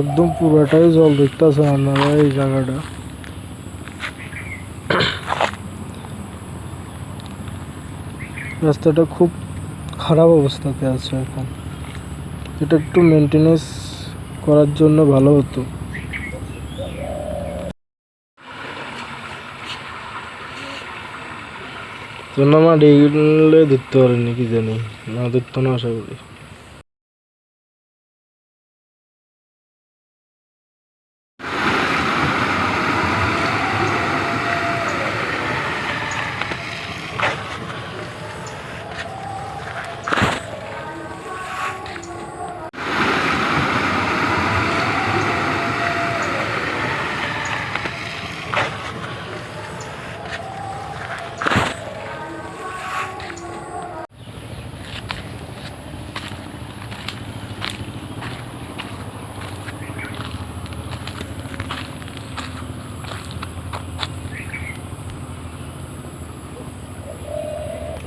একদম পুরোটাই জল দেখতেছেন আপনারা এই জায়গাটা। রাস্তাটা খুব খারাপ অবস্থাতে আছে এখন। এটা একটু মেনটেনেন্স করার জন্য ভালো হতো। আমার এইগুলো ধরতে পারেনি কি জানি, না ধরতো না আশা করি।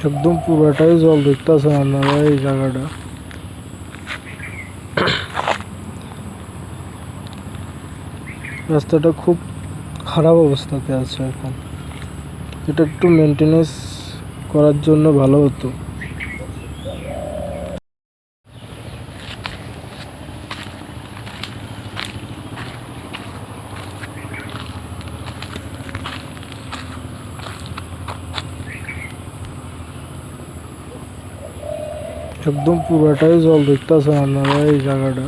একদম পুরোটাই জল দেখতেছেন আপনারা এই জায়গাটা। রাস্তাটা খুব খারাপ অবস্থাতে আছে এখন। এটা একটু মেনটেনেন্স করার জন্য ভালো হতো। একদম পুরোটাই জল দেখতেছেন আপনারা এই জায়গাটা।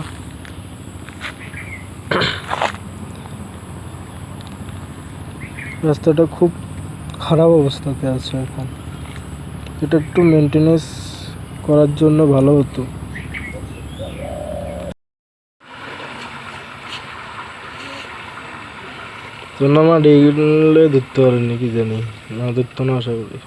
রাস্তাটা খুব খারাপ অবস্থাতে আছে এখন। এটা একটু মেনটেনেন্স করার জন্য ভালো হতো। আমার এইগুলো ধরতে পারেনি কি জানি, না ধরতো না আশা করি।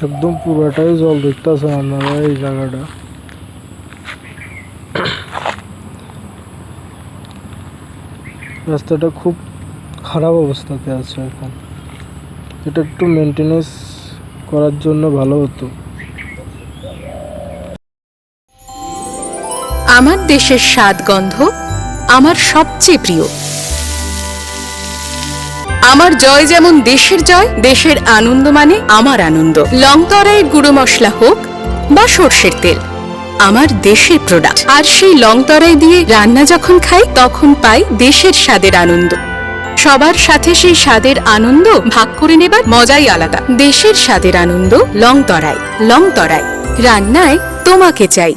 একদম পুরোটাই জল দেখতেছেন আপনারা এই জায়গাটা। রাস্তাটা খুব খারাপ অবস্থাতে আছে এখন। এটা একটু মেনটেনেন্স করার জন্য ভালো হতো। আমার দেশের স্বাদ গন্ধ আমার সবচেয়ে প্রিয়। আমার জয় যেমন দেশের জয়, দেশের আনন্দ মানে আমার আনন্দ। লংতরাইয়ের গুঁড়ো মশলা হোক বা সর্ষের তেল, আমার দেশের প্রোডাক্ট। আর সেই লংতরাই দিয়ে রান্না যখন খাই তখন পাই দেশের স্বাদের আনন্দ। সবার সাথে সেই স্বাদের আনন্দ ভাগ করে নেবার মজাই আলাদা। দেশের স্বাদের আনন্দ লংতরাই। লংতরাই, রান্নায় তোমাকে চাই।